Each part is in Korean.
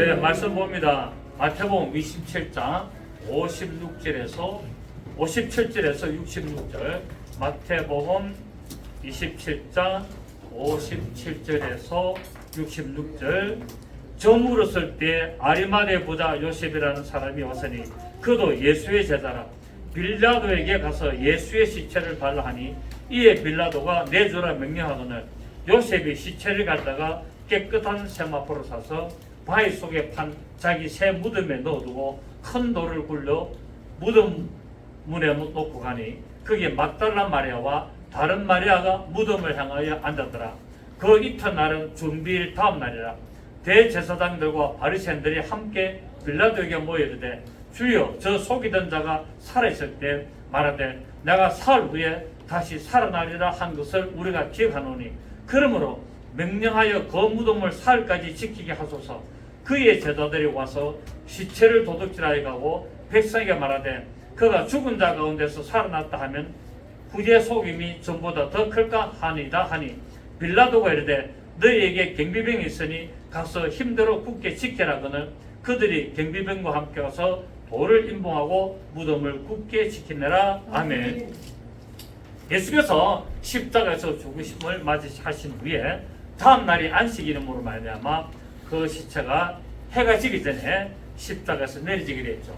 네, 말씀 봅니다. 마태복음 27장 56절에서 66절. 마태복음 27장 57절에서 66절. 저물었을 때 아리마대 부자 요셉이라는 사람이 왔으니 그도 예수의 제자라. 빌라도에게 가서 예수의 시체를 달라 하니 이에 빌라도가 내주라 명령하거늘 요셉이 시체를 갖다가 깨끗한 세마포로 사서 바위 속에 판 자기 새 무덤에 넣어두고 큰 돌을 굴려 무덤 문에 놓고 가니 거기에 막달라 마리아와 다른 마리아가 무덤을 향하여 앉았더라. 그 이튿날은 준비일 다음 날이라. 대제사장들과 바리새인들이 함께 빌라도에게 모여 이르되 주여, 저 속이던 자가 살아있을 때 말하되 내가 사흘 후에 다시 살아나리라 한 것을 우리가 기억하노니 그러므로 명령하여 그 무덤을 사흘까지 지키게 하소서. 그의 제자들이 와서 시체를 도둑질하여 가고 백성에게 말하되 그가 죽은 자 가운데서 살아났다 하면 후제 속임이 전보다 더 클까 하니이다 하니 빌라도가 이르되 너희에게 경비병이 있으니 가서 힘대로 굳게 지키라거늘 그들이 경비병과 함께 가서 돌을 임봉하고 무덤을 굳게 지키느라. 아멘. 예수께서 십자가에서 죽으심을 맞이하신 후에 다음 날이 안식일임으로 말미암아 그 시체가 해가 지기 전에 십자가에서 내려지게 됐죠.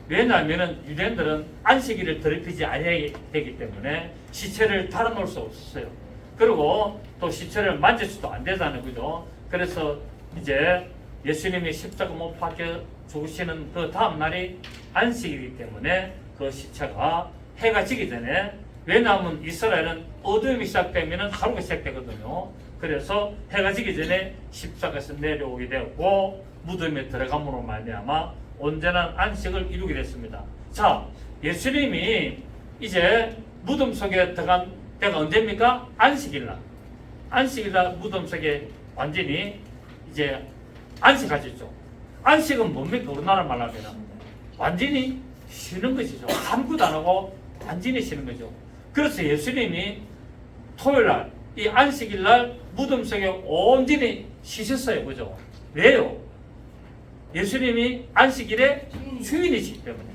왜냐하면 유대인들은 안식일을 더럽히지 아니하게 되기 때문에 시체를 달아놓을 수 없었어요. 그리고 또 시체를 만질 수도 안 되잖아요, 그죠? 그래서 이제 예수님이 십자가 못 박혀 죽으시는 그 다음 날이 안식이기 때문에 그 시체가 해가 지기 전에, 왜냐하면 이스라엘은 어둠이 시작되면 하루가 시작되거든요. 그래서 해가 지기 전에 십자가에서 내려오게 되었고 무덤에 들어감으로 말미암아 온전한 안식을 이루게 됐습니다. 자, 예수님이 이제 무덤 속에 들어간 때가 언제입니까? 안식일날. 안식일날 무덤 속에 완전히 이제 안식하셨죠. 안식은 뭡니까? 우리나라 말로 하면 완전히 쉬는 것이죠. 아무것도 안 하고 완전히 쉬는 거죠. 그래서 예수님이 토요일날 이 안식일날 무덤 속에 온전히 쉬셨어요. 그죠? 왜요? 예수님이 안식일의 주인이시기 때문에.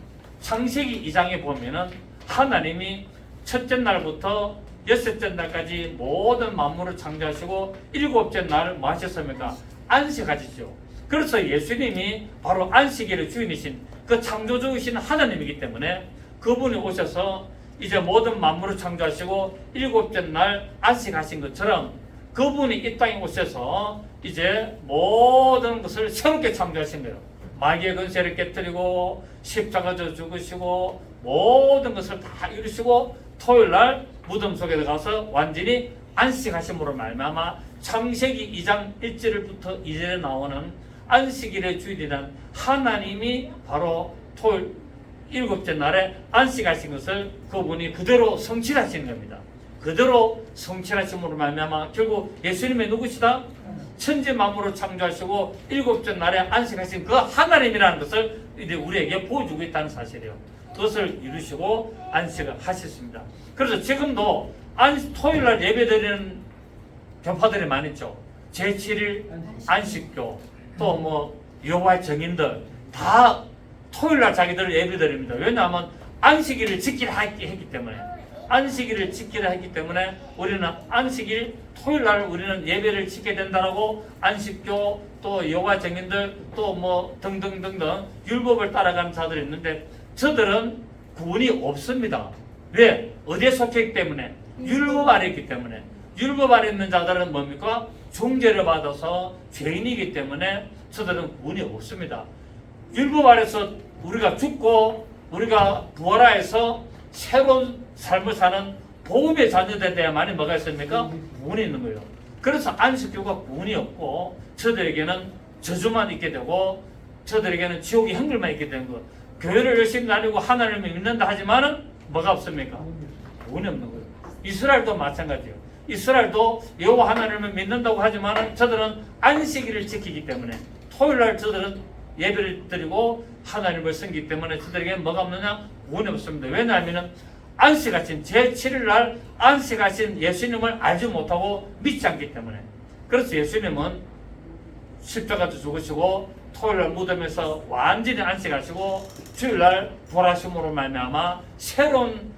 창세기 2장에 보면은 하나님이 첫째 날부터 여섯째 날까지 모든 만물을 창조하시고 일곱째 날을 뭐 하셨습니까? 안식하셨죠. 그래서 예수님이 바로 안식일의 주인이신 그 창조주이신 하나님이기 때문에 그분이 오셔서 이제 모든 만물을 창조하시고 일곱째 날 안식하신 것처럼 그분이 이 땅에 오셔서 이제 모든 것을 새롭게 창조하신 거예요. 마귀의 권세를 깨뜨리고 십자가에서 죽으시고 모든 것을 다 이루시고 토요일날 무덤 속에 들어가서 완전히 안식하심으로 말미암아 창세기 2장 1절부터 2절에 나오는 안식일의 주인이란 하나님이 바로 토요일 일곱째 날에 안식하신 것을 그분이 그대로 성취하시는 겁니다. 그대로 성취하심으로 말미암아 결국 예수님의 누구시다? 천지 만물을 창조하시고 일곱째 날에 안식하신 그 하나님이라는 것을 이제 우리에게 보여주고 있다는 사실이에요. 그것을 이루시고 안식을 하셨습니다. 그래서 지금도 토요일날 예배드리는 교파들이 많이 있죠. 제7일 안식교, 또 뭐 여호와의 증인들 다 토요일날 자기들 예배드립니다. 왜냐하면 안식일을 지키라 했기 때문에. 안식일을 지키라 했기 때문에 우리는 안식일 토요일날 우리는 예배를 지켜야 된다라고 안식교 또 여호와 증인들 또 뭐 등등등등 율법을 따라가는 자들이 있는데 저들은 구원이 없습니다. 왜? 어디에 속했기 때문에? 율법 아래 있기 때문에. 율법 아래 있는 자들은 뭡니까? 중죄를 받아서 죄인이기 때문에 저들은 구원이 없습니다. 율법 아래서 우리가 죽고 우리가 부활하여서 새로운 삶을 사는 복음의 자녀들에 대해야만이 뭐가 있습니까? 구원이 있는 거예요. 그래서 안식교가 구원이 없고 저들에게는 저주만 있게 되고 저들에게는 지옥의 형벌만 있게 되는 거. 교회를 열심히 다니고 하나님을 믿는다 하지만은 뭐가 없습니까? 구원이 없는 거예요. 이스라엘도 마찬가지예요. 이스라엘도 여호와 하나님을 믿는다고 하지만은 저들은 안식일을 지키기 때문에 토요일날 저들은 예배를 드리고 하나님을 섬기기 때문에 저들에게는 뭐가 없느냐? 구원이 없습니다. 왜냐하면 안식하신 제7일날 안식하신 예수님을 알지 못하고 믿지 않기 때문에. 그래서 예수님은 십자가도 죽으시고 토요일날 무덤에서 완전히 안식하시고 주일날 부활하심으로 말미암아 새로운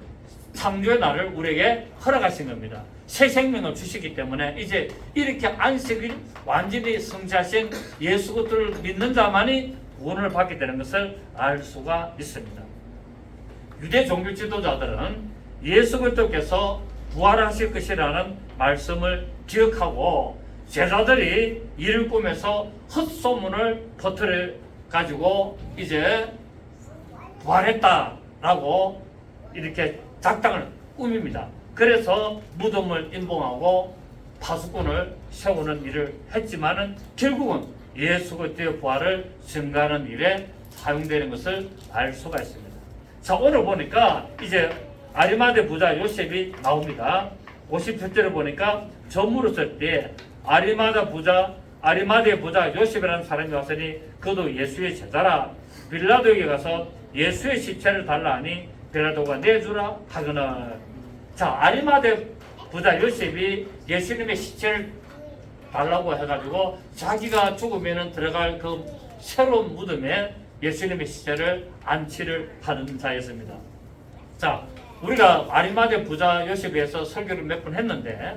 창조의 날을 우리에게 허락하신 겁니다. 새 생명을 주시기 때문에 이제 이렇게 안식을 완전히 성취하신 예수 그리스도를 믿는 자만이 구원을 받게 되는 것을 알 수가 있습니다. 유대 종교 지도자들은 예수 그리스도께서 부활하실 것이라는 말씀을 기억하고 제자들이 이를 꾸며서 헛소문을 퍼뜨려 가지고 이제 부활했다라고 이렇게 작당을 꾸밉니다. 그래서 무덤을 임봉하고 파수꾼을 세우는 일을 했지만은 결국은 예수 그리스도의 부활을 증가하는 일에 사용되는 것을 알 수가 있습니다. 자, 오늘 보니까 이제 아리마대 부자 요셉이 나옵니다. 57절을 보니까 저물었을 때 아리마대 부자 요셉이라는 사람이 왔으니 그도 예수의 제자라. 빌라도에게 가서 예수의 시체를 달라 하니 빌라도가 내주라 하거늘. 자, 아리마대 부자 요셉이 예수님의 시체를 달라고 해가지고 자기가 죽으면 들어갈 그 새로운 무덤에 예수님의 시체를 안치를 하는 자였습니다. 자, 우리가 아리마대 부자 요셉에서 설교를 몇 번 했는데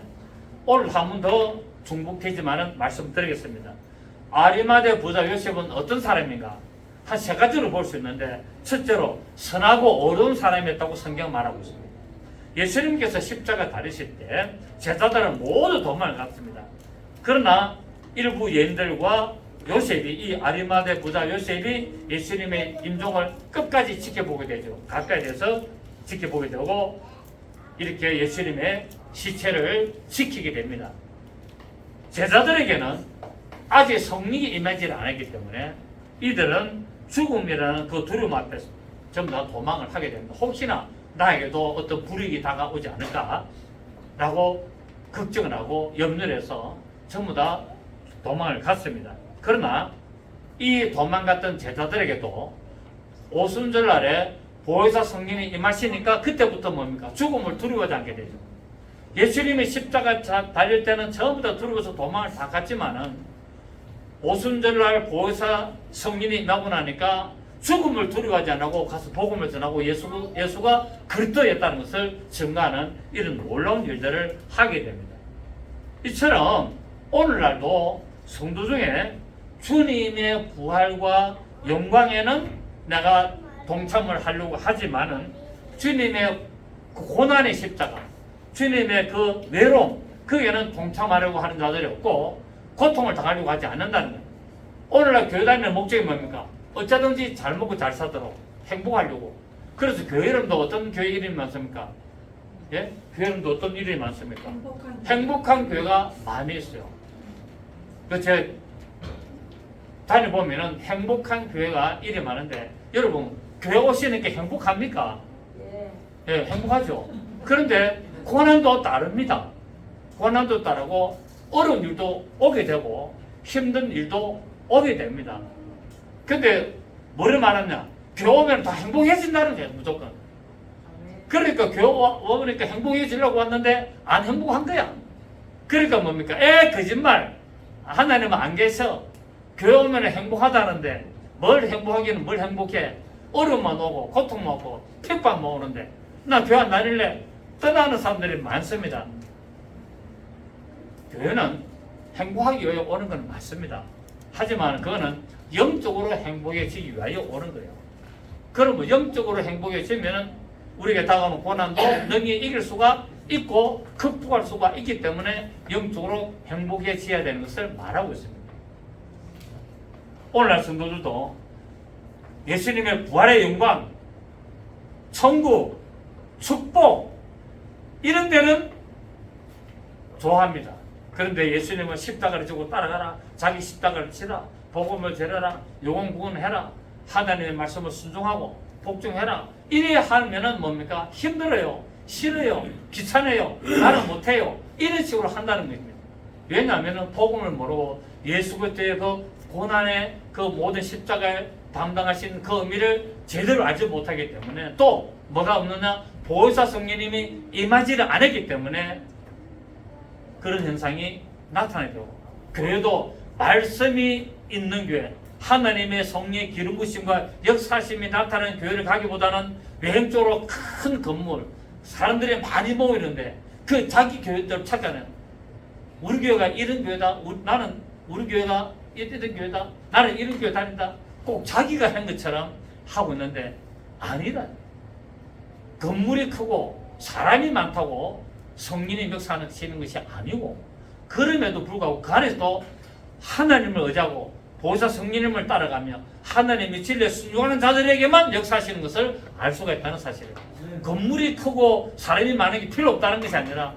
오늘 한 번 더 중복되지만은 말씀드리겠습니다. 아리마대 부자 요셉은 어떤 사람인가? 한 세 가지로 볼 수 있는데, 첫째로 선하고 어려운 사람이었다고 성경 말하고 있습니다. 예수님께서 십자가 달리실 때 제자들은 모두 도망을 갔습니다. 그러나 일부 여인들과 요셉이, 이 아리마대 부자 요셉이 예수님의 임종을 끝까지 지켜보게 되죠. 가까이 돼서 지켜보게 되고 이렇게 예수님의 시체를 지키게 됩니다. 제자들에게는 아직 성령이 임하지 않았기 때문에 이들은 죽음이라는 그 두려움 앞에서 전부 다 도망을 하게 됩니다. 혹시나 나에게도 어떤 불이익이 다가오지 않을까 라고 걱정을 하고 염려를 해서 전부 다 도망을 갔습니다. 그러나 이 도망갔던 제자들에게도 오순절날에 보혜사 성령이 임하시니까 그때부터 뭡니까? 죽음을 두려워하지 않게 되죠. 예수님이 십자가 달릴 때는 전부 다 두려워서 도망을 다 갔지만은 오순절날 보혜사 성령이 임하고 나니까 죽음을 두려워하지 않고 가서 복음을 전하고 예수가 그리스도였다는 것을 증거하는 이런 놀라운 일들을 하게 됩니다. 이처럼 오늘날도 성도 중에 주님의 부활과 영광에는 내가 동참을 하려고 하지만은 주님의 그 고난의 십자가, 주님의 그 외로움, 거기에는 동참하려고 하는 자들이 없고 고통을 당하려고 하지 않는다는 거예요. 오늘날 교회 다니는 목적이 뭡니까? 어쩌든지 잘 먹고 잘 사도록 행복하려고. 그래서 교회 이름도 어떤 교회 이름이 많습니까? 예? 교회 이름도 어떤 이름이 많습니까? 행복한 교회가 많이 있어요. 그 제가 다녀보면은 행복한 교회가 이름이 많은데 여러분 교회 오시는 게 행복합니까? 예, 행복하죠. 그런데 고난도 따릅니다. 고난도 따르고 어려운 일도 오게 되고 힘든 일도 오게 됩니다. 근데 뭐를 말하냐? 교회 오면 다 행복해진다는 거예요, 무조건. 그러니까 교회 오니까 행복해지려고 왔는데 안 행복한 거야. 그러니까 뭡니까? 거짓말. 하나님은 안 계셔. 교회 오면 행복하다는데 뭘 행복하기는 뭘 행복해. 어려움만 오고 고통만 오고 핍박만 오는데 나 교회 안 다닐래? 떠나는 사람들이 많습니다. 교회는 행복하기 위해 오는 건 맞습니다. 하지만 그거는 영적으로 행복해지기 위하여 오는 거예요. 그러면 영적으로 행복해지면 우리에게 다가오는 고난도 능히 이길 수가 있고 극복할 수가 있기 때문에 영적으로 행복해져야 되는 것을 말하고 있습니다. 오늘날 성도들도 예수님의 부활의 영광, 천국, 축복 이런 데는 좋아합니다. 그런데 예수님은 십자가를 지고 따라가라, 자기 십자가를 치라, 복음을 전해라, 영원구원해라, 하나님의 말씀을 순종하고 복종해라. 이래 하면은 뭡니까? 힘들어요, 싫어요, 귀찮아요, 나는 못해요. 이런 식으로 한다는 겁니다. 왜냐하면 복음을 모르고 예수 그리스도의 그 고난의 그 모든 십자가에 담당하신 그 의미를 제대로 알지 못하기 때문에, 또 뭐가 없느냐? 보혜사 성령님이 임하지를 않았기 때문에 그런 현상이 나타나게 되고, 교회도 말씀이 있는 교회, 하나님의 성령의 기름 부심과 역사심이 나타나는 교회를 가기보다는 외형적으로 큰 건물, 사람들이 많이 모이는데 그 자기 교회대로 찾아내는, 우리 교회가 이런 교회다, 나는 우리 교회가 이런 교회다, 나는 이런 교회 다닌다, 꼭 자기가 한 것처럼 하고 있는데 아니다. 건물이 크고 사람이 많다고 성령이 역사하시는 것이 아니고, 그럼에도 불구하고 그 안에서도 하나님을 의지하고 보혜사 성령님을 따라가며 하나님의 진리에 순종하는 자들에게만 역사하시는 것을 알 수가 있다는 사실이에요. 건물이 크고 사람이 많은 게 필요 없다는 것이 아니라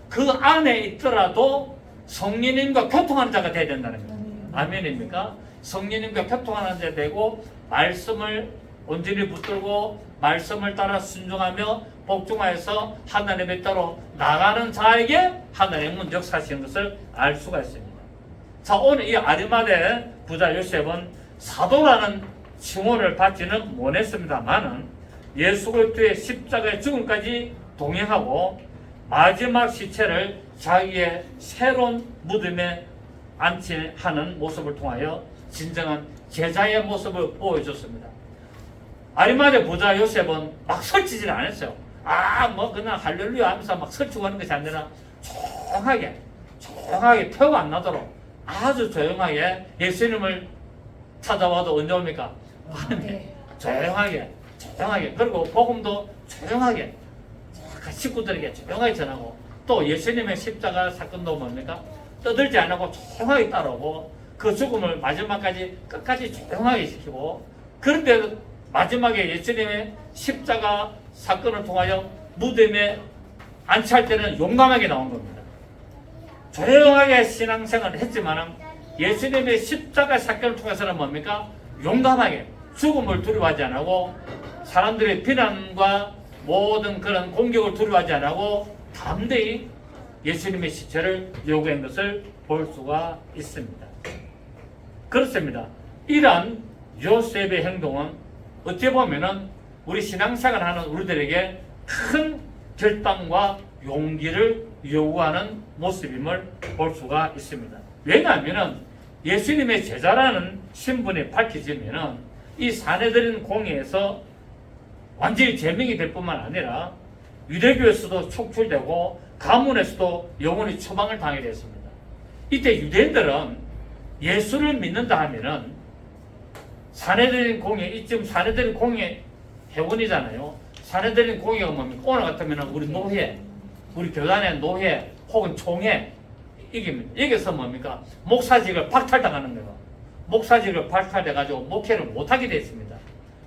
그 안에 있더라도 성령님과 교통하는 자가 되어야 된다는 거예요. 아멘입니까? 성령님과 교통하는 자 되고 말씀을 온전히 붙들고 말씀을 따라 순종하며 복종하여서 하나님의 따로 나가는 자에게 하나님은 역사하시는 것을 알 수가 있습니다. 자, 오늘 이 아리마대 부자 요셉은 사도라는 칭호를 받지는 못했습니다만은 예수 그리스도의 십자가의 죽음까지 동행하고 마지막 시체를 자기의 새로운 무덤에 안치하는 모습을 통하여 진정한 제자의 모습을 보여줬습니다. 아리마대 부자 요셉은 막 설치질 않았어요. 뭐 그냥 할렐루야 하면서 막 설치고 하는 것이 아니라 조용하게 표가 안 나도록 아주 조용하게 예수님을 찾아와도 언제 옵니까? 밤에 조용하게 그리고 복음도 조용하게 식구들에게 조용하게 전하고, 또 예수님의 십자가 사건도 뭡니까? 떠들지 않고 조용하게 따라오고 그 죽음을 마지막까지 끝까지 조용하게 시키고, 그런데 마지막에 예수님의 십자가 사건을 통하여 무덤에 안치할 때는 용감하게 나온 겁니다. 조용하게 신앙생활을 했지만 예수님의 십자가 사건을 통해서는 뭡니까? 용감하게 죽음을 두려워하지 않고 사람들의 비난과 모든 그런 공격을 두려워하지 않고 담대히 예수님의 시체를 요구한 것을 볼 수가 있습니다. 그렇습니다. 이러한 요셉의 행동은 어찌 보면은 우리 신앙생활하는 우리들에게 큰 결단과 용기를 요구하는 모습임을 볼 수가 있습니다. 왜냐하면 예수님의 제자라는 신분이 밝혀지면은 이 사내들인 공회에서 완전히 제명이 될 뿐만 아니라 유대교에서도 촉출되고 가문에서도 영원히 처방을 당하게 됐습니다. 이때 유대인들은 예수를 믿는다 하면은 사내들인 공회, 이쯤 사내들인 공회 회원이잖아요. 사내들인 공회가 뭡니까? 오늘 같으면 우리 노회, 우리 교단의 노회 혹은 총회, 여기서 뭡니까? 목사직을 박탈당하는 거예요. 목사직을 박탈돼가지고 목회를 못하게 됐습니다.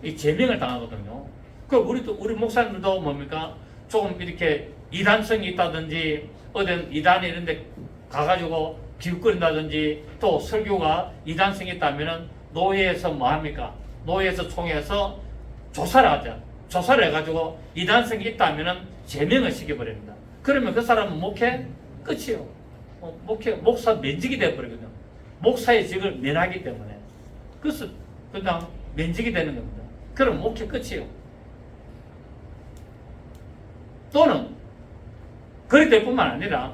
이 제명을 당하거든요. 그 우리 목사님들도 뭡니까? 조금 이렇게 이단성이 있다든지 어떤 이단 이런 데 가가지고 기웃거린다든지 또 설교가 이단성이 있다면은 노회에서 뭐 합니까? 노회에서 총회에서 조사를 하죠. 조사를 해가지고 이단성이 있다면은 제명을 시켜버립니다. 그러면 그 사람은 목회 끝이요. 목사 면직이 되어버리거든요. 목사의 직을 면하기 때문에. 그래서 그냥 면직이 되는 겁니다. 그럼 목회 끝이요. 또는 그렇게 될 뿐만 아니라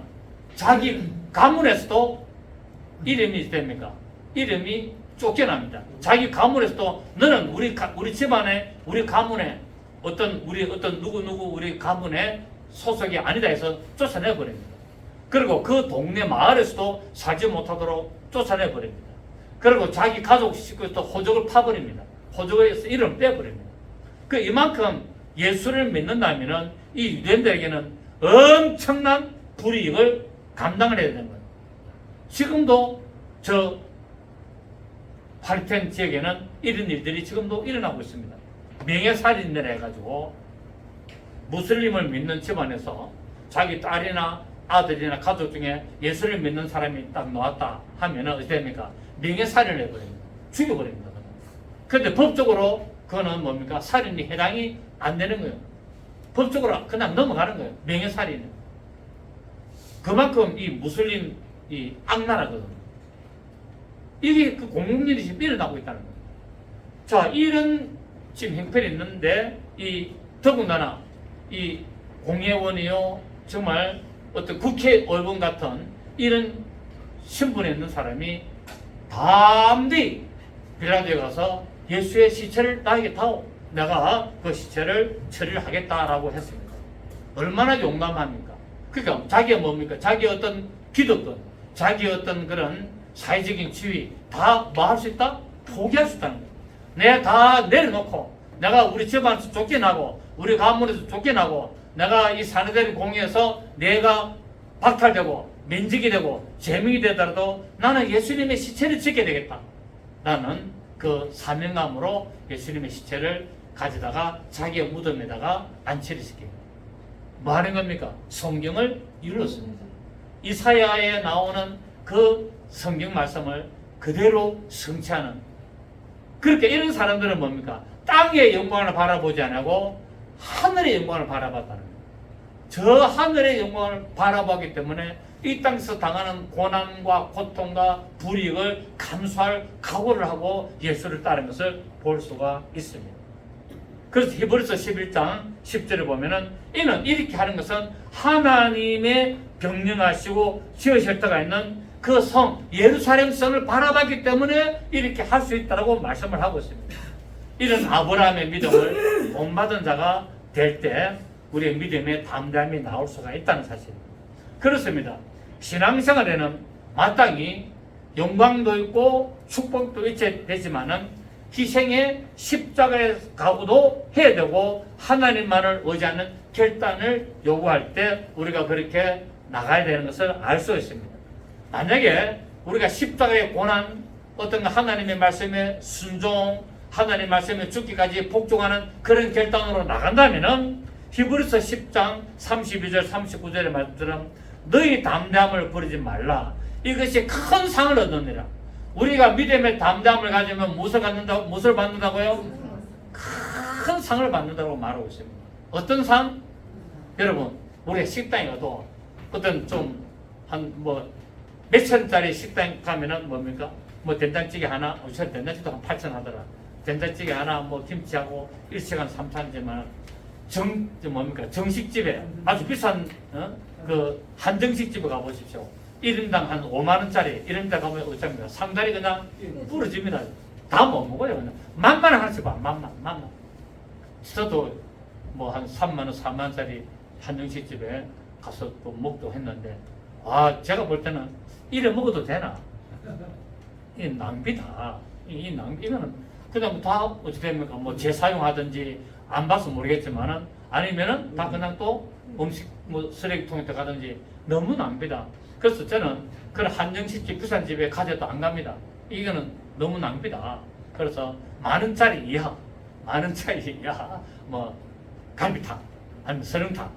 자기 가문에서도 이름이 됩니까? 이름이 쫓겨납니다. 자기 가문에서도 너는 우리 집안에 우리 가문에 어떤 누구 우리 가문에 소속이 아니다 해서 쫓아내 버립니다. 그리고 그 동네 마을에서도 살지 못하도록 쫓아내 버립니다. 그리고 자기 가족 식구에서도 호적을 파버립니다. 호적에서 이름을 빼버립니다. 그 이만큼 예수를 믿는다면은 이 유대인들에게는 엄청난 불이익을 감당을 해야 되는 거예요. 지금도 저 팔텐 지역에는 이런 일들이 지금도 일어나고 있습니다. 명예살인을 해가지고 무슬림을 믿는 집안에서 자기 딸이나 아들이나 가족 중에 예수를 믿는 사람이 딱 나왔다 하면은 어떻게 됩니까? 명예살인을 해버립니다. 죽여버립니다. 그런데 법적으로 그거는 뭡니까? 살인이 해당이 안 되는 거예요. 법적으로 그냥 넘어가는 거예요. 명예살인은. 그만큼 이 무슬림 이 악나라거든요. 이게 그 공공일이 지금 일어나고 있다는 거예요. 자, 이런 지금 형편이 있는데 이 더군다나 이 공회원이요 정말 어떤 국회의원 같은 이런 신분에 있는 사람이 담대히 빌라도에 가서 예수의 시체를 나에게 다오. 내가 그 시체를 처리를 하겠다라고 했습니다. 얼마나 용감합니까? 그러니까 자기가 뭡니까? 자기 어떤 기득권, 자기 어떤 그런 사회적인 지위 다 뭐 할 수 있다? 포기할 수 있다는 거예요. 내가 다 내려놓고 내가 우리 집안에서 쫓겨나고 우리 가문에서 쫓겨나고 내가 이 사내들의 공의에서 내가 박탈되고 면직이 되고 제명이 되더라도 나는 예수님의 시체를 지켜야 되겠다. 나는 그 사명감으로 예수님의 시체를 가져다가 자기의 무덤에다가 안치를 시켜요. 뭐 하는 겁니까? 성경을 읽었습니다. 이사야에 나오는 그 성경 말씀을 그대로 성취하는, 그렇게 이런 사람들은 뭡니까? 땅의 영광을 바라보지 않고 하늘의 영광을 바라봤다는 거예요. 저 하늘의 영광을 바라보기 때문에 이 땅에서 당하는 고난과 고통과 불이익을 감수할 각오를 하고 예수를 따르는 것을 볼 수가 있습니다. 그래서 히브리서 11장 10절에 보면은 이는 이렇게 하는 것은 하나님의 병령하시고 지으셨다가 있는 그 성 예루살렘 성을 바라봤기 때문에 이렇게 할 수 있다고 말씀을 하고 있습니다. 이런 아브라함의 믿음을 본받은 자가 될 때 우리의 믿음의 담대함이 나올 수가 있다는 사실입니다. 그렇습니다. 신앙생활에는 마땅히 영광도 있고 축복도 있게 되지만은 희생의 십자가에 가고도 해야 되고 하나님만을 의지하는 결단을 요구할 때 우리가 그렇게 나가야 되는 것을 알 수 있습니다. 만약에 우리가 십자가의 고난, 어떤 하나님의 말씀에 순종, 하나님의 말씀에 죽기까지 복종하는 그런 결단으로 나간다면은 히브리서 10장 32절 39절의 말처럼 너희 담대함을 버리지 말라. 이것이 큰 상을 얻느니라. 우리가 믿음의 담대함을 가지면 무엇을 받는다고요? 큰 상을 받는다고 말하고 있습니다. 어떤 상? 여러분, 우리가 식당에 가도 어떤 좀 한 몇천짜리 식당 가면은 뭡니까? 된장찌개 하나, 우선 된장찌개도 한 8천 하더라. 된장찌개 하나, 김치하고 1시간 3천이지만 정식집에 아주 비싼 그 한정식집에 가보십시오. 1인당 한 5만원짜리 이런 데 가면 어쩝니까? 상다리 그냥 부러집니다. 다 못 먹어요. 그냥 만만 하나씩 봐. 만만. 저도 한 3만원, 4만원짜리 한정식집에 가서 또 먹도 했는데, 제가 볼 때는 이래 먹어도 되나? 이 낭비다. 이거는 그냥 다 어찌 됩니까? 재사용하든지 안 봐서 모르겠지만은 아니면은 다 그냥 또 음식 쓰레기통에 가든지 너무 낭비다. 그래서 저는 그런 한정식집 비싼 집에 가져도 안 갑니다. 이거는 너무 낭비다. 그래서 만원짜리 이하 갈비탕 아니면 설렁탕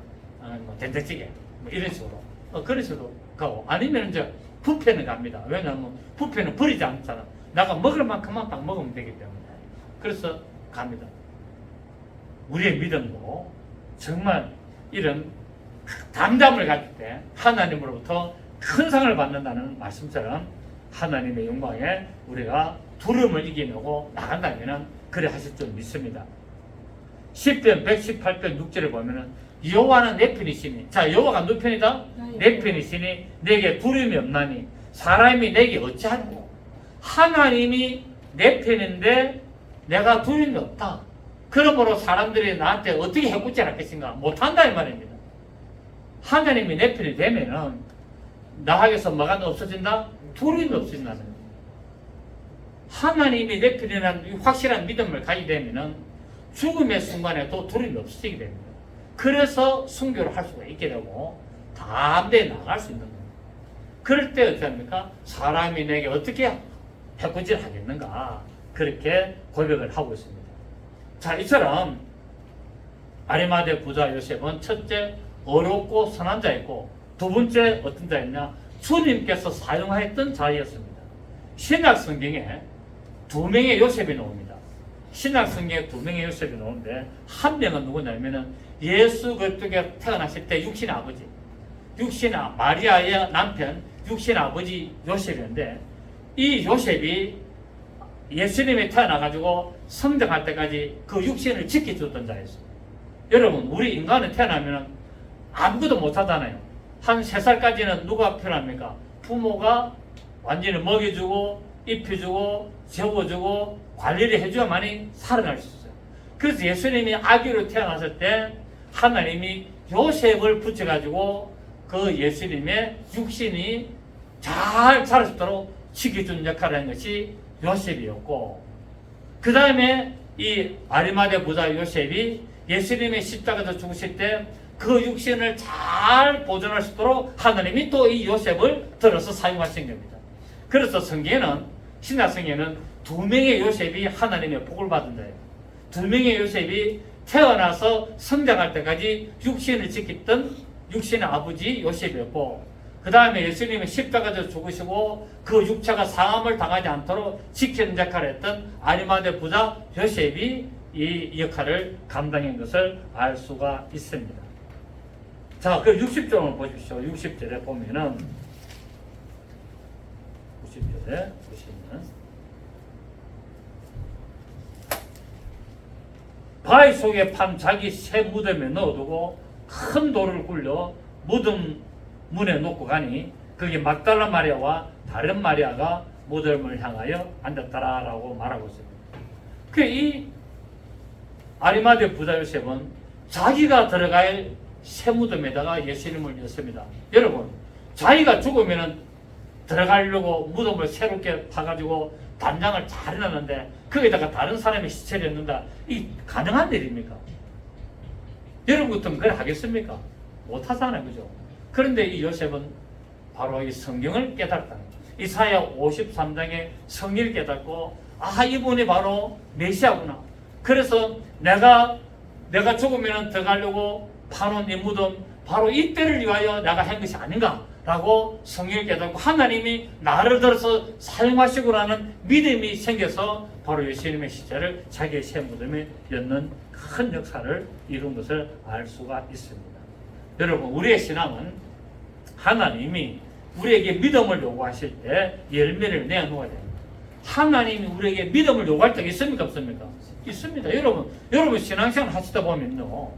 아니면 된장찌개 이런 식으로 그런 식으로 가고, 아니면 이제 뷔페는 갑니다. 왜냐하면 뷔페는 버리지 않잖아. 내가 먹을 만큼만 딱 먹으면 되기 때문에. 그래서 갑니다. 우리의 믿음도 정말 이런 담담을 가질 때 하나님으로부터 큰 상을 받는다는 말씀처럼 하나님의 영광에 우리가 두려움을 이겨내고 나간다면 그래 하실 줄 믿습니다. 10편 118편 6절에 보면은 여호와는 내 편이시니, 자, 여호와가 누구 편이다? 내 편이시니 내게 두려움이 없나니 사람이 내게 어찌하고. 하나님이 내 편인데 내가 두려움이 없다. 그러므로 사람들이 나한테 어떻게 해꾸질 않겠는가? 못한다 이 말입니다. 하나님이 내 편이 되면은 나에게서 뭐가 없어진다? 두려움이 없어진다는 거예요. 하나님이 내 편이라는 확실한 믿음을 가지게 되면은 죽음의 순간에도 두려움이 없어지게 됩니다. 그래서 순교를 할 수가 있게 되고 담대히 나갈 수 있는 거예요. 그럴 때 어떻게 합니까? 사람이 내게 어떻게 해꾸질 하겠는가? 그렇게 고백을 하고 있습니다. 자, 이처럼 아리마대 부자 요셉은 첫째 어렵고 선한 자였고, 두 번째 어떤 자였냐? 주님께서 사용하였던 자였습니다. 신약 성경에 두 명의 요셉이 나옵니다. 신약 성경에 두 명의 요셉이 나오는데 한 명은 누구냐면은 예수 그리스도가 태어났을 때 육신의 아버지, 마리아의 남편 육신의 아버지 요셉이었는데, 이 요셉이 예수님이 태어나가지고 성장할 때까지 그 육신을 지켜줬던 자였어요. 여러분, 우리 인간은 태어나면 아무것도 못하잖아요. 한 3살까지는 누가 필요합니까? 부모가 완전히 먹여주고 입혀주고 재워주고 관리를 해줘야만이 살아날 수 있어요. 그래서 예수님이 아기로 태어났을 때 하나님이 요셉을 붙여가지고 그 예수님의 육신이 잘 자랄수있도록 지켜준 역할을 한 것이 요셉이었고, 그 다음에 이 아리마대 부자 요셉이 예수님의 십자가에서 죽으실 때 그 육신을 잘 보존할 수 있도록 하나님이 또 이 요셉을 들어서 사용하신 겁니다. 그래서 성경에는, 신약성경에는 두 명의 요셉이 하나님의 복을 받은다. 두 명의 요셉이 태어나서 성장할 때까지 육신을 지켰던 육신의 아버지 요셉이었고, 그 다음에 예수님이 십자가에서 죽으시고 그 육체가 상함을 당하지 않도록 지키는 역할을 했던 아리마대 부자 요셉이 이 역할을 감당한 것을 알 수가 있습니다. 자, 그 60절을 보십시오. 60절에 보면은 60절에 보시면 바위 속에 판 자기 새 무덤에 넣어두고 큰 돌을 굴려 무덤 문에 놓고 가니 거기 막달라 마리아와 다른 마리아가 무덤을 향하여 앉았다라고 말하고 있습니다. 그 이 아리마대 부자 요셉은 자기가 들어갈 새 무덤에다가 예수님을 넣습니다. 여러분, 자기가 죽으면 들어가려고 무덤을 새롭게 파가지고 단장을 잘 해놨는데 거기다가 다른 사람의 시체를 넣는다. 이 가능한 일입니까? 여러분 같으면 그걸 하겠습니까? 못하잖아요, 그죠? 그런데 이 요셉은 바로 이 성경을 깨달았다. 이사야 53장의 성경을 깨닫고, 아, 이분이 바로 메시아구나. 그래서 내가 죽으면 들어가려고 파놓은 이 무덤, 바로 이때를 위하여 내가 한 것이 아닌가라고 성경을 깨닫고 하나님이 나를 들어서 사용하시고라는 믿음이 생겨서 바로 예수님의 시체를 자기의 새 무덤에 엮는 큰 역사를 이룬 것을 알 수가 있습니다. 여러분, 우리의 신앙은 하나님이 우리에게 믿음을 요구하실 때 열매를 내놓아야 됩니다. 하나님이 우리에게 믿음을 요구할 때가 있습니까? 없습니까? 있습니다. 여러분 신앙생활 하시다 보면요,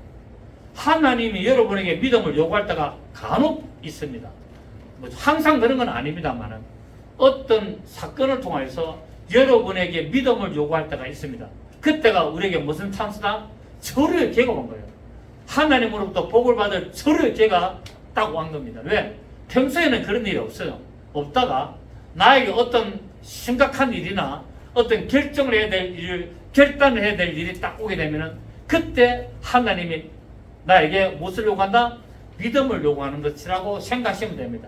하나님이 여러분에게 믿음을 요구할 때가 간혹 있습니다. 뭐 항상 그런 건 아닙니다만은 어떤 사건을 통해서 여러분에게 믿음을 요구할 때가 있습니다. 그때가 우리에게 무슨 찬스다? 절호의 기회가 온 거예요. 하나님으로부터 복을 받을 절호의 기회가 딱 온 겁니다. 왜? 평소에는 그런 일이 없어요. 없다가 나에게 어떤 심각한 일이나 어떤 결정을 해야 될 일, 결단을 해야 될 일이 딱 오게 되면은 그때 하나님이 나에게 무엇을 요구한다? 믿음을 요구하는 것이라고 생각하시면 됩니다.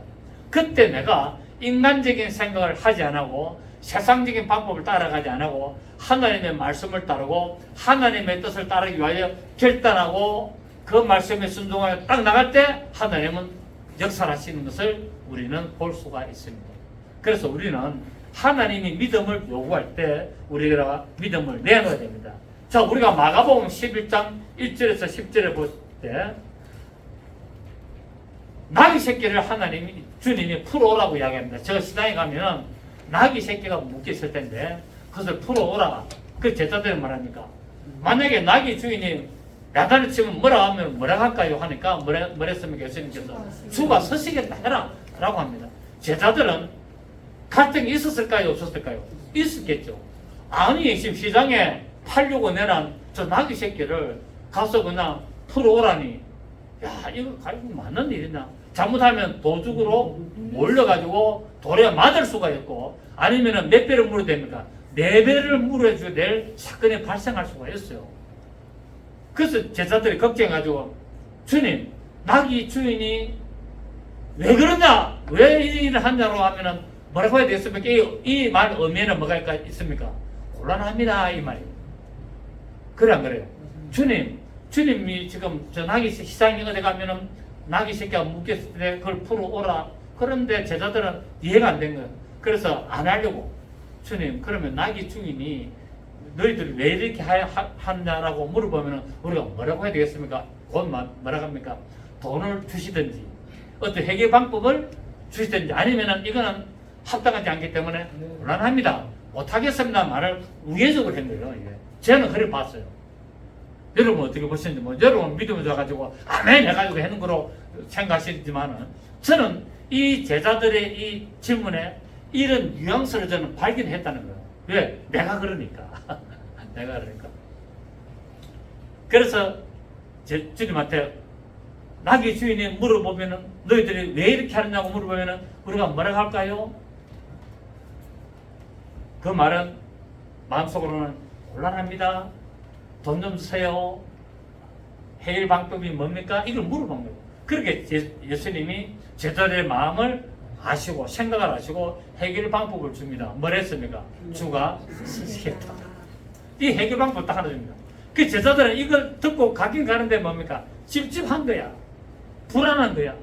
그때 내가 인간적인 생각을 하지 않고 세상적인 방법을 따라가지 않고 하나님의 말씀을 따르고 하나님의 뜻을 따르기 위하여 결단하고 그 말씀에 순종하여 딱 나갈 때 하나님은 역사하시는 것을 우리는 볼 수가 있습니다. 그래서 우리는 하나님이 믿음을 요구할 때 우리가 믿음을 내놓아야 됩니다. 자, 우리가 마가복음 11장 1절에서 10절에 볼 때 나귀 새끼를 하나님이 주님이 풀어오라고 이야기합니다. 저 시장에 가면 나귀 새끼가 묶여있을 텐데 그것을 풀어오라. 그 제자들은 말합니까? 만약에 나귀 주인이 야단을 치면 뭐라 하면 뭐라 할까요? 하니까 뭐랬습니까? 예수님께서 주가 서시겠다 해라 라고 합니다. 제자들은 갈등이 있었을까요? 없었을까요? 있었겠죠. 아니, 지금 시장에 팔려고 내란 저 나귀 새끼를 가서 그냥 풀어오라니, 야, 이거 가지고 맞는 일이나? 잘못하면 도둑으로 몰려가지고 돌에 맞을 수가 있고, 아니면은 몇 배를 물어야 됩니까? 4배를 물어줘야 될 사건이 발생할 수가 있어요. 그래서 제자들이 걱정해가지고, 주님, 나귀 주인이 왜 그러냐? 왜 이 일을 하냐고 하면은 뭐라고 해야 되겠습니까? 이 말 의미에는 뭐가 있습니까? 곤란합니다, 이 말이에요. 그래, 안 그래요? 주님이 지금 저 나귀 시장에 어디 가면은 나귀 새끼가 묶였을 때 그걸 풀어오라. 그런데 제자들은 이해가 안 된 거예요. 그래서 안 하려고. 주님, 그러면 나귀 주인이 너희들이 왜 이렇게 하냐라고 물어보면 우리가 뭐라고 해야 되겠습니까? 곧 뭐라고 합니까? 돈을 주시든지 어떤 해결 방법을 주시든지 아니면은 이거는 합당하지 않기 때문에 곤란합니다. 못하겠습니다. 말을 우회적으로 한 거예요. 이게. 저는 그래 봤어요. 여러분 어떻게 보시는지, 뭐, 여러분 믿음을 줘가지고, 아멘! 해가지고 하는 거로 생각하시지만은, 저는 이 제자들의 이 질문에 이런 뉘앙스를 저는 발견했다는 거예요. 왜? 내가 그러니까. 내가 그러니까. 그래서 주님한테 나귀 주인이 물어보면은 너희들이 왜 이렇게 하느냐고 물어보면은 우리가 뭐라고 할까요? 그 말은 마음속으로는 곤란합니다. 돈 좀 주세요. 해결 방법이 뭡니까? 이걸 물어본 거예요. 그렇게 예수님이 제자들의 마음을 아시고 생각을 아시고 해결 방법을 줍니다. 뭘 했습니까? 주가 쓰시겠다. 이 해결 방법 딱 하나 줍니다. 그 제자들은 이걸 듣고 가긴 가는데 뭡니까? 찝찝한 거야. 불안한 거야.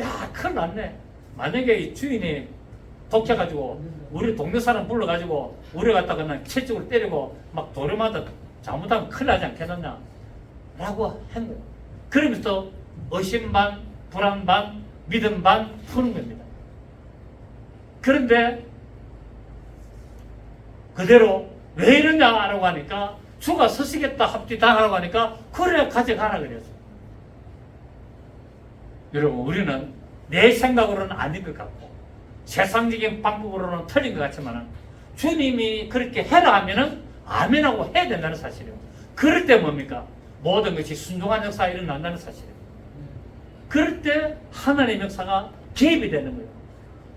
야, 큰일 났네. 만약에 이 주인이 독해가지고 우리 동네 사람 불러가지고 우리 갖다 그냥 채찍으로 때리고 막 도려마다 잘못하면 큰일 나지 않겠느냐 라고 한 거예요. 그러면서 의심 반, 불안 반, 믿음 반 푸는 겁니다. 그런데 그대로 왜 이러냐라고 하니까 주가 서시겠다 합디다라고 하니까 그래 가져가라 그랬어요. 여러분, 우리는 내 생각으로는 아닌 것 같고 세상적인 방법으로는 틀린 것 같지만 주님이 그렇게 해라 하면은 아멘하고 해야 된다는 사실이에요. 그럴 때 뭡니까? 모든 것이 순종한 역사가 일어난다는 사실이에요. 그럴 때 하나님의 역사가 개입이 되는 거예요.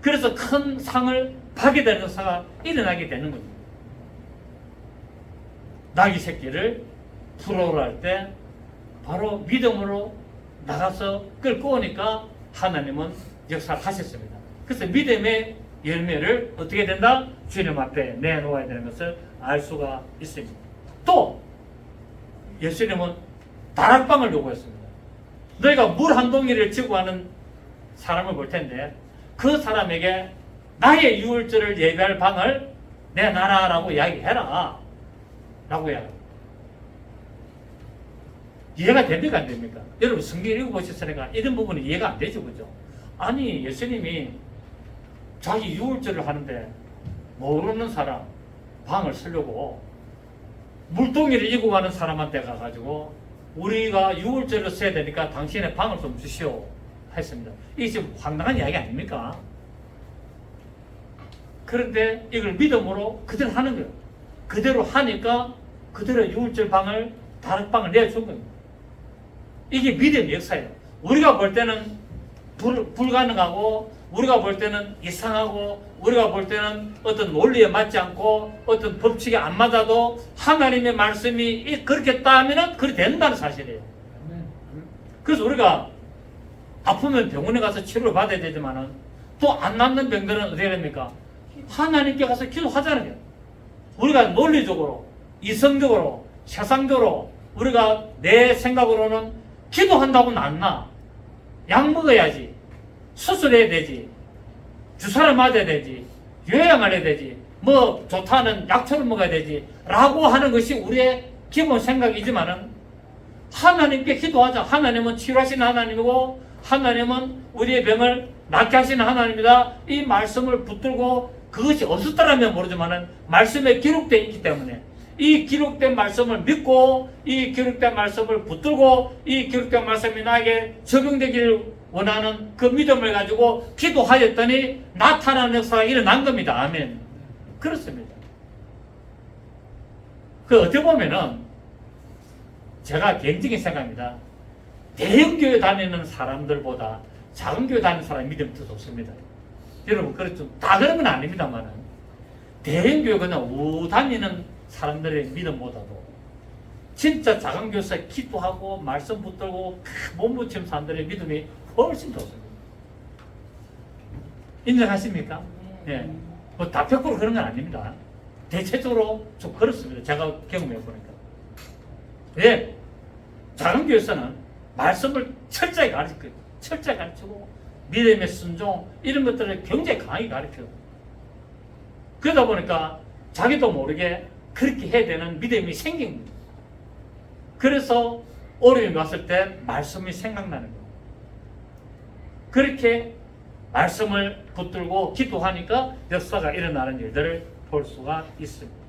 그래서 큰 상을 받게 되는 역사가 일어나게 되는 겁니다. 나귀 새끼를 풀어오라 할 때 바로 믿음으로 나가서 끌고 오니까 하나님은 역사를 하셨습니다. 그래서 믿음의 열매를 어떻게 된다? 주님 앞에 내놓아야 되는 것을 알 수가 있습니다. 또 예수님은 다락방을 요구했습니다. 너희가 물 한 동이를 지고 가는 사람을 볼 텐데 그 사람에게 나의 유월절을 예배할 방을 내놔라라고 이야기해라 라고 이야기합니다. 이해가 됩니까 안 됩니까? 여러분 성경 읽어보셨으니까 이런 부분은 이해가 안 되죠, 그죠? 아니 예수님이 자기 유월절을 하는데 모르는 사람 방을 쓰려고 물동이를 이고 가는 사람한테 가가지고 우리가 유월절을 써야 되니까 당신의 방을 좀 주시오 했습니다. 이게 지금 황당한 이야기 아닙니까? 그런데 이걸 믿음으로 그대로 하는 거예요. 그대로 하니까 그대로 유월절 방을 다락방을 내준 겁니다. 이게 믿음의 역사예요. 우리가 볼 때는 불가능하고 우리가 볼 때는 이상하고 우리가 볼 때는 어떤 논리에 맞지 않고 어떤 법칙에 안 맞아도 하나님의 말씀이 그렇게 따면은 그렇게 된다는 사실이에요. 그래서 우리가 아프면 병원에 가서 치료를 받아야 되지만은 또 안 낫는 병들은 어떻게 됩니까? 하나님께 가서 기도하자는 거예요. 우리가 논리적으로 이성적으로 세상적으로 우리가 내 생각으로는 기도한다고 낫나? 약 먹어야지. 수술해야 되지. 주사를 맞아야 되지. 요양을 해야 되지. 뭐 좋다는 약초를 먹어야 되지. 라고 하는 것이 우리의 기본 생각이지만은 하나님께 기도하자. 하나님은 치료하시는 하나님이고 하나님은 우리의 병을 낫게 하시는 하나님이다. 이 말씀을 붙들고 그것이 없었더라면 모르지만은 말씀에 기록되어 있기 때문에 이 기록된 말씀을 믿고 이 기록된 말씀을 붙들고 이 기록된 말씀이 나에게 적용되기를 원하는 그 믿음을 가지고 기도하였더니 나타나는 역사가 일어난 겁니다. 아멘. 그렇습니다. 그 어떻게 보면은 제가 개인적인 생각입니다. 대형교회 다니는 사람들보다 작은 교회 다니는 사람이 믿음이 더 좋습니다. 여러분 그렇죠. 다 그런 건 아닙니다만은 대형교회 그냥 우 다니는 사람들의 믿음보다도 진짜 작은 교회에서 기도하고 말씀 붙들고 몸 붙이는 사람들의 믿음이 훨씬 좋습니다. 인정하십니까? 예. 뭐 다 100% 그런 건 아닙니다. 대체적으로 좀 그렇습니다. 제가 경험해 보니까. 예. 작은 교회에서는 말씀을 철저히 가르치고 믿음의 순종 이런 것들을 굉장히 강하게 가르쳐요. 그러다 보니까 자기도 모르게 그렇게 해야 되는 믿음이 생긴 거예요. 그래서 어려움이 왔을 때 말씀이 생각나는 거예요. 그렇게 말씀을 붙들고 기도하니까 역사가 일어나는 일들을 볼 수가 있습니다.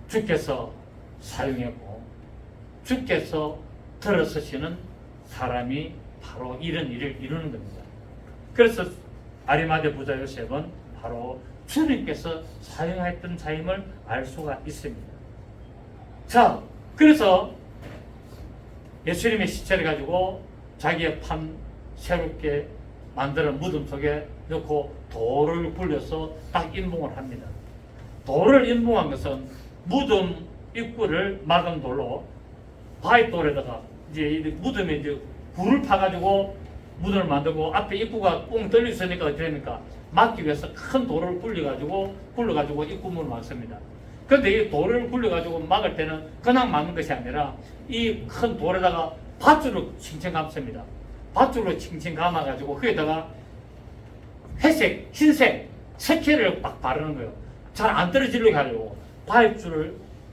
주께서 사용했고 주께서 들어서시는 사람이 바로 이런 일을 이루는 겁니다. 그래서 아리마대 부자 요셉은 바로 주님께서 사용했던 자임을 알 수가 있습니다. 자, 그래서 예수님의 시체를 가지고 자기의 새롭게 만드는 무덤 속에 넣고 돌을 굴려서 딱 인봉을 합니다. 돌을 인봉한 것은 무덤 입구를 막은 돌로 바위돌에다가 이제 무덤에 이제 불을 파가지고 무덤을 만들고 앞에 입구가 뻥 뚫려 있으니까 어떻게 됩니까? 막기 위해서 큰 돌을 굴려가지고 입구문을 막습니다. 그런데 이 돌을 굴려가지고 막을 때는 그냥 막는 것이 아니라 이 큰 돌에다가 밧줄로 칭칭 감습니다. 밧줄로 칭칭 감아가지고 거기다가 회색, 흰색 색채를 막 바르는 거예요. 잘 안 떨어지려고 하려고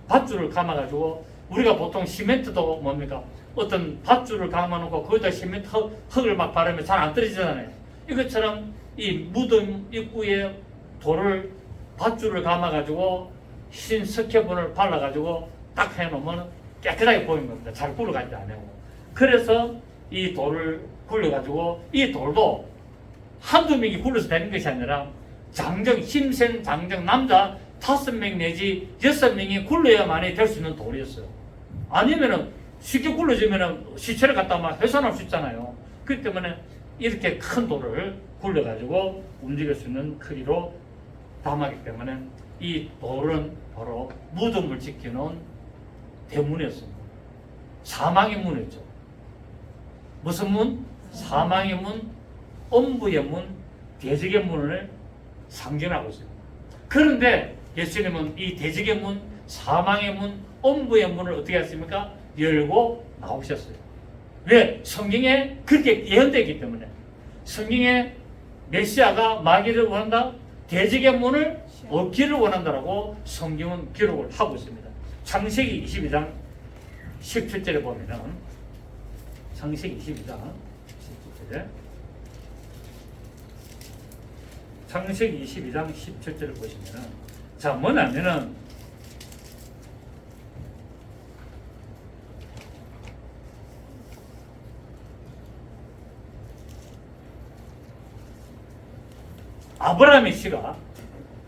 밧줄을 감아가지고 우리가 보통 시멘트도 뭡니까? 어떤 밧줄을 감아놓고 거기다 시멘트 흙을 막 바르면 잘 안 떨어지잖아요. 이것처럼 이 무덤 입구에 밧줄을 감아가지고 흰 석회분을 발라가지고 딱 해놓으면 깨끗하게 보이는 겁니다. 잘 굴러가지 않고. 그래서 이 돌을 굴려가지고 이 돌도 한두 명이 굴러서 되는 것이 아니라 힘센 장정 남자 5명 내지 6명이 굴려야만이 될 수 있는 돌이었어요. 아니면은 쉽게 굴러지면은 시체를 갖다 막 훼손할 수 있잖아요. 그렇기 때문에 이렇게 큰 돌을 굴려가지고 움직일 수 있는 크기로 담았기 때문에 이 돌은 바로 무덤을 지키는 대문이었습니다. 사망의 문이었죠. 무슨 문? 사망의 문, 엄부의 문, 대적의 문을 상징하고 있습니다. 그런데 예수님은 이 대적의 문, 사망의 문, 엄부의 문을 어떻게 했습니까? 열고 나오셨어요. 왜? 성경에 그렇게 예언되어 있기 때문에. 성경에 메시아가 마귀를 원한다, 대적의 문을 얻기를 원한다라고 성경은 기록을 하고 있습니다. 창세기 22장 17절에 보면은 창세기 22장 17절에 창세기 22장 17절을 보시면은 자 뭐냐면은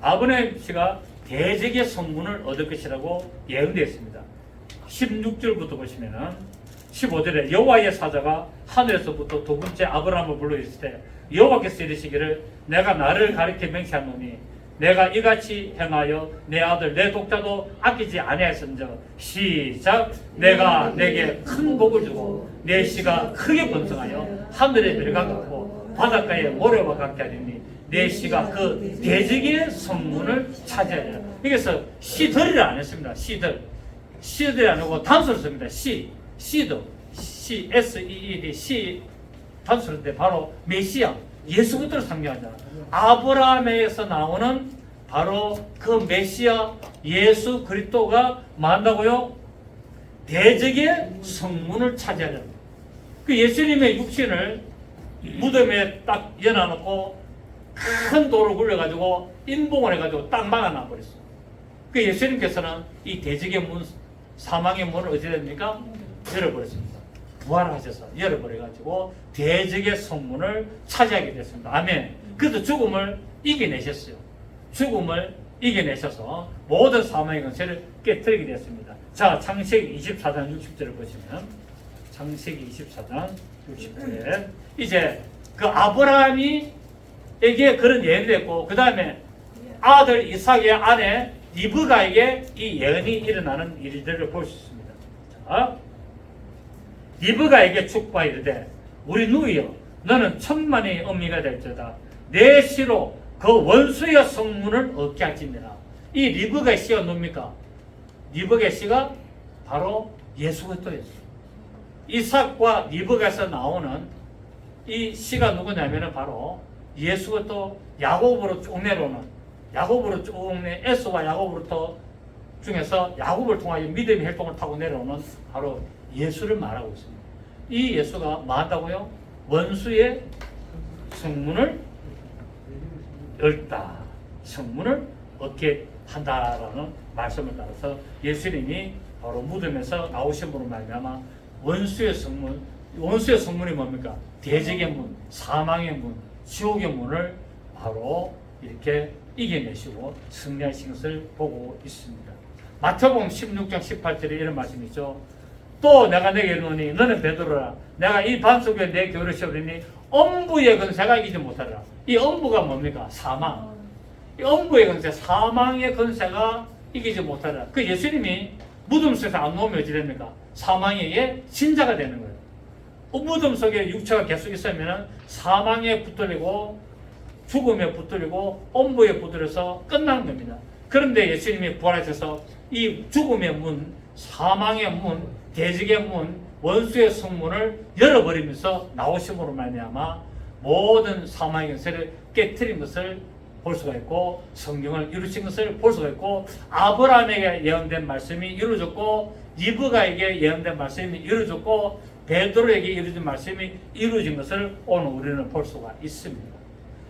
아브라함의 씨가 대적의 성문을 얻을 것이라고 예언되었습니다. 16절부터 보시면은 15절에 여호와의 사자가 하늘에서부터 두 번째 아브라함을 불러 있을 때 여호와께서 이르시기를 내가 나를 가리켜 맹세하노니 내가 이같이 행하여 내 아들 내 독자도 아끼지 아니하였은즉 시작 내가 내게 큰 복을 주고 내 씨가 크게 번성하여 하늘의 별과 같고 바닷가의 모래와 같게 하리니 내 씨가 그 대적의 성문을 차지하리라. 여기서 씨들이라 안 했습니다. 씨들이 아니고 단수를 씁니다. 씨드, SEED, 씨 단수인데 바로 메시아, 예수 그리스도를 상징하잖아. 아브라함에서 나오는 바로 그 메시아 예수 그리스도가 뭐한다고요? 대적의 성문을 차지하려. 그 예수님의 육신을 무덤에 딱 연어놓고 큰 돌을 굴려가지고 인봉을 해가지고 딱 막아놔 버렸어. 그 예수님께서는 이 대적의 문, 사망의 문을 어떻게 됩니까? 열어버렸습니다. 부활하셔서 열어버려가지고 대적의 성문을 차지하게 됐습니다. 아멘. 그래도 죽음을 이겨내셨어요. 죽음을 이겨내셔서 모든 사망의 권세를 깨뜨리게 됐습니다. 자, 창세기 24장 60절을 보시면 창세기 24장 60절에 이제 그 아브라함에게 그런 예언이 됐고 그 다음에 아들 이삭의 아내 리브가에게 이 예언이 일어나는 일들을 볼 수 있습니다. 자, 리브가에게 축복하 이르되 우리 누이여 너는 천만의 어미가 될지어다 내 씨로 그 원수의 성문을 얻게 할지니라. 이 리브가의 씨가 누굽니까? 리브가의 씨가 바로 예수 그리스도였어요. 이삭과 리브가에서 나오는 이 씨가 누구냐면은 바로 예수 그리스도 야곱으로 쭉 내려오는 에서와 야곱으로부터 중에서 야곱을 통하여 믿음의 혈통을 타고 내려오는 바로 예수를 말하고 있습니다. 이 예수가 뭐 한다고요? 원수의 성문을 열다. 성문을 얻게 한다라는 말씀을 따라서 예수님이 바로 무덤에서 나오신 분으로 말미암아 원수의 성문, 원수의 성문이 뭡니까? 대적의 문, 사망의 문, 지옥의 문을 바로 이렇게 이겨내시고 승리하신 것을 보고 있습니다. 마태복음 16장 18절에 이런 말씀이 있죠. 또 내가 내게 이르노니 너는 베드로라. 내가 이 반 속에 내 교회를 세우리니 엄부의 권세가 이기지 못하리라. 이 엄부가 뭡니까? 사망. 이 엄부의 권세, 사망의 권세가 이기지 못하리라. 그 예수님이 무덤 속에서 안 놓으면 어찌 됩니까? 사망의 진자가 되는 거예요. 무덤 속에 육체가 계속 있으면 사망에 붙들리고 죽음에 붙들리고 엄부에 붙들려서 끝나는 겁니다. 그런데 예수님이 부활하셔서 이 죽음의 문, 사망의 문, 대적의 문, 원수의 성문을 열어버리면서 나오심으로 말미암아 모든 사망의 권세를 깨뜨린 것을 볼 수가 있고 성경을 이루신 것을 볼 수가 있고 아브라함에게 예언된 말씀이 이루어졌고 리브가에게 예언된 말씀이 이루어졌고 베드로에게 이루어진 말씀이 이루어진 것을 오늘 우리는 볼 수가 있습니다.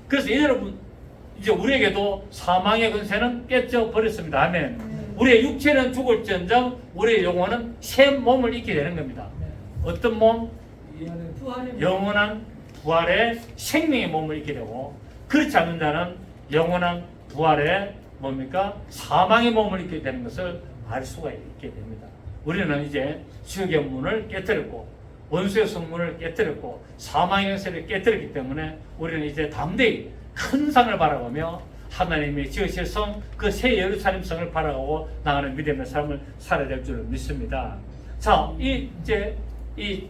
그래서 여러분 이제 우리에게도 사망의 권세는 깨져버렸습니다. 아멘. 우리의 육체는 죽을지언정 우리의 영혼은 새 몸을 입게 되는 겁니다. 어떤 몸? 영원한 부활의 생명의 몸을 입게 되고 그렇지 않는 자는 영원한 부활의 뭡니까? 사망의 몸을 입게 되는 것을 알 수가 있게 됩니다. 우리는 이제 지옥의 문을 깨뜨렸고 원수의 성문을 깨뜨렸고 사망의 권세를 깨뜨렸기 때문에 우리는 이제 담대히 큰 상을 바라보며 하나님이 지으실 성, 그 새 예루살렘 성을 바라보고 나가는 믿음의 삶을 살아야 될 줄 믿습니다. 자, 이제 이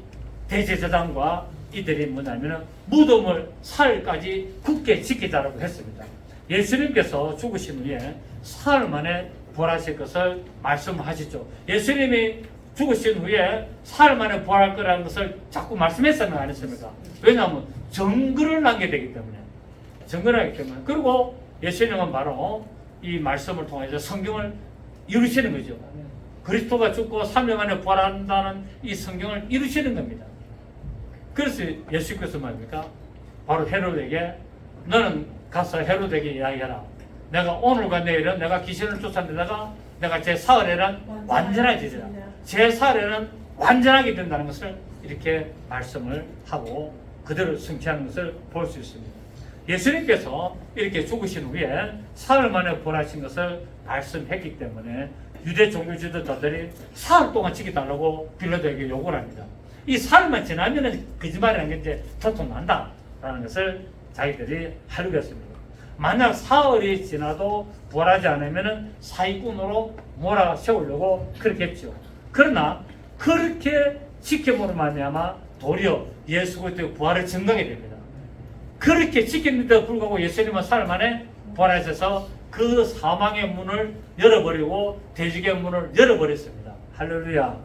대제사장과 이들이 뭐냐면 무덤을 사흘까지 굳게 지키자라고 했습니다. 예수님께서 죽으신 후에 사흘 만에 부활하실 것을 말씀하시죠. 예수님이 죽으신 후에 사흘 만에 부활할 거라는 것을 자꾸 말씀했으면 안 했습니까? 왜냐하면 증거를 남겨야 되기 때문에. 증거를 하기 때문에. 그리고 예수님은 바로 이 말씀을 통해서 성경을 이루시는 거죠. 그리스도가 죽고 3일 만에 부활한다는 이 성경을 이루시는 겁니다. 그래서 예수께서 말입니까? 바로 헤롯에게 너는 가서 헤롯에게 이야기해라. 내가 오늘과 내일은 내가 귀신을 쫓아내다가 내가 제 사흘에는 완전해지리라. 제 사흘에는 완전하게 된다는 것을 이렇게 말씀을 하고 그대로 성취하는 것을 볼 수 있습니다. 예수님께서 이렇게 죽으신 후에 사흘 만에 부활하신 것을 말씀했기 때문에 유대 종교 지도자들이 사흘 동안 지켜달라고 빌라도에게 요구를 합니다. 이 사흘만 지나면 거짓말이라는 게 이제 터통난다라는 것을 자기들이 하려고 했습니다. 만약 사흘이 지나도 부활하지 않으면 사기꾼으로 몰아세우려고 그렇게 했죠. 그러나 그렇게 지킴으로 말미암아 도리어 예수 그리스도의 부활을 증거하게 됩니다. 그렇게 지켰는데도 불구하고 예수님은 사흘 만에 부활하셔서 그 사망의 문을 열어버리고 대적의 문을 열어버렸습니다. 할렐루야.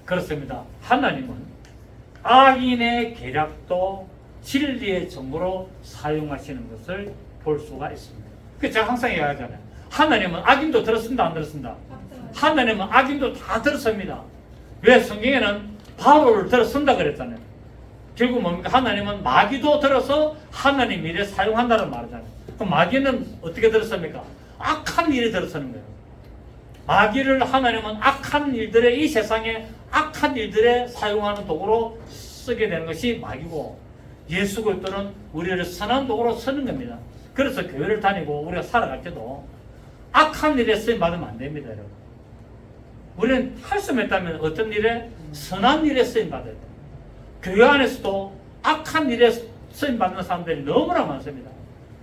그렇습니다. 하나님은 악인의 계략도 진리의 정보로 사용하시는 것을 볼 수가 있습니다. 그 제가 항상 이야기하잖아요. 하나님은 악인도 들었습니다, 안 들었습니다? 하나님은 악인도 다 들었습니다. 왜 성경에는 바로를 들었습니다 그랬잖아요. 결국 뭡니까? 하나님은 마귀도 들어서 하나님 일에 사용한다는 말이잖아요. 그럼 마귀는 어떻게 들었습니까? 악한 일에 들어서는 거예요. 마귀를 하나님은 악한 일들에 이 세상에 악한 일들에 사용하는 도구로 쓰게 되는 것이 마귀고 예수 그리스도는 우리를 선한 도구로 쓰는 겁니다. 그래서 교회를 다니고 우리가 살아갈 때도 악한 일에 쓰임 받으면 안 됩니다, 여러분. 우리는 할 수만 있다면 어떤 일에? 선한 일에 쓰임 받아야 돼요. 교회 안에서도 악한 일에 쓰임 받는 사람들이 너무나 많습니다.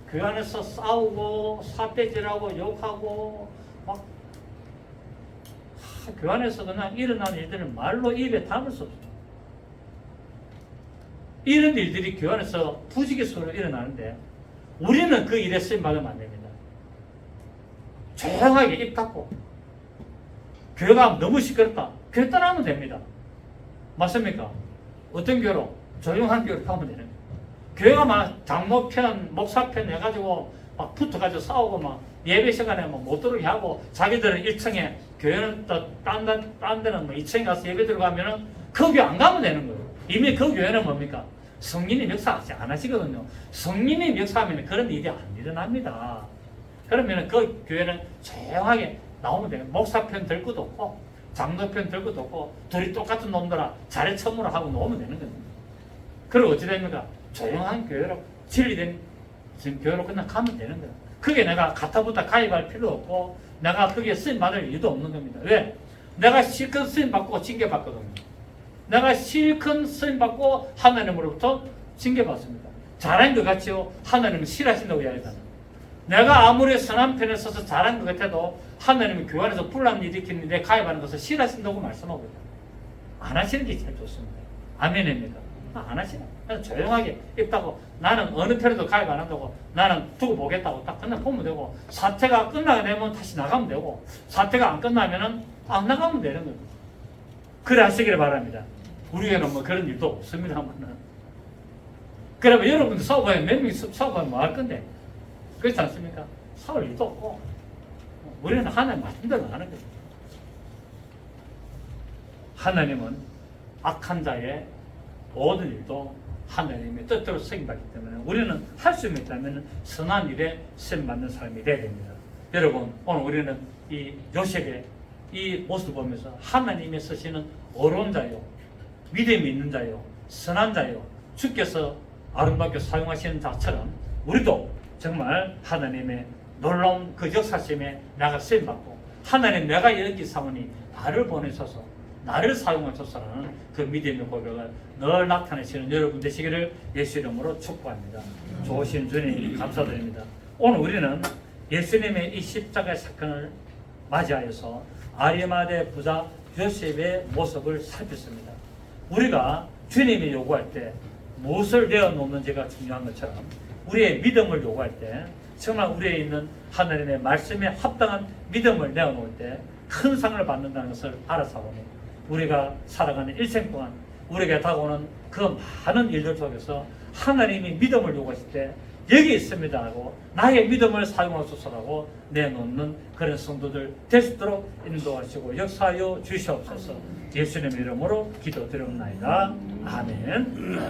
교회 안에서 싸우고 사태질하고 욕하고 막 교회 안에서 그냥 일어나는 일들은 말로 입에 담을 수 없어요. 이런 일들이 교회 안에서 부지기수로 일어나는데 우리는 그 일에 쓰임 받으면 안 됩니다. 조용하게 입 닫고 교회가 너무 시끄럽다. 교회 떠나면 됩니다. 맞습니까? 어떤 교회로? 조용한 교회로 가면 되는 거예요. 교회가 막 장로편, 목사편 해가지고 막 붙어가지고 싸우고 막 예배 시간에 못 들어오게 하고 자기들은 1층에 교회는 또 딴 데는 뭐 2층에 가서 예배 들어가면은 그 교회 안 가면 되는 거예요. 이미 그 교회는 뭡니까? 성령님 역사하지 안 하시거든요. 성령님 역사하면 그런 일이 안 일어납니다. 그러면 그 교회는 조용하게 나오면 돼요. 목사편 들 것도 없고 장노편 들고 놓고 둘이 똑같은 놈들아 잘해 처음으로 하고 놓으면 되는 겁니다. 그리고 어찌 됩니까? 조용한 교회로 진리된 교회로 그냥 가면 되는 거예요. 그게 내가 가타부타 가입할 필요 없고 내가 그게 쓰임 받을 이유도 없는 겁니다. 왜? 내가 실컷 쓰임 받고 징계 받거든요. 내가 실컷 쓰임 받고 하나님으로부터 징계 받습니다. 잘한 것 같지요? 하나님은 싫어하신다고 이야기하잖아요. 내가 아무리 선한 편에 서서 잘한 것 같아도 하나님은 교회 안에서 분란 일으키는데 가입하는 것을 싫어하신다고 말씀하고 있어요. 안 하시는 게 제일 좋습니다. 아멘입니까? 안 하시나? 그냥 조용하게 있다고 나는 어느 편에도 가입 안 한다고 나는 두고 보겠다고 딱 그냥 보면 되고 사태가 끝나게 되면 다시 나가면 되고 사태가 안 끝나면은 안 나가면 되는 거예요. 그래 하시기를 바랍니다. 우리에는 뭐 그런 일도 없습니다만은. 그러면 여러분들 사업하면 몇 명이 사업하면 뭐 할 건데 그렇지 않습니까? 사올 일도 없고 우리는 하나님 말씀대로 하는 거예요. 하나님은 악한 자의 모든 일도 하나님의 뜻대로 쓰임받기 때문에 우리는 할 수 있다면 선한 일에 쓰임받는 사람이 되어야 됩니다. 여러분 오늘 우리는 이 요셉의 이 모습을 보면서 하나님이 쓰시는 어려운 자요 믿음이 있는 자요 선한 자요 주께서 아름답게 사용하시는 자처럼 우리도 정말 하나님의 놀라운 그 역사심에 나가 쓰임받고 하나님 내가 여기 사오니 나를 보내셔서 나를 사용하셔서라는 그 믿음의 고백을 늘 나타내시는 여러분 되시기를 예수 이름으로 축복합니다. 좋으신 주님 감사드립니다. 오늘 우리는 예수님의 이 십자가의 사건을 맞이하여서 아리마대 부자 요셉의 모습을 살폈습니다. 우리가 주님이 요구할 때 무엇을 내어놓는지가 중요한 것처럼 우리의 믿음을 요구할 때 정말 우리에 있는 하나님의 말씀에 합당한 믿음을 내어놓을 때 큰 상을 받는다는 것을 알아서 보니 우리가 살아가는 일생 동안 우리에게 다가오는 그 많은 일들 속에서 하나님이 믿음을 요구하실 때 여기 있습니다 하고 나의 믿음을 사용하소서라고 내놓는 그런 성도들 될 수 있도록 인도하시고 역사하여 주시옵소서. 예수님의 이름으로 기도드립니다. 아멘.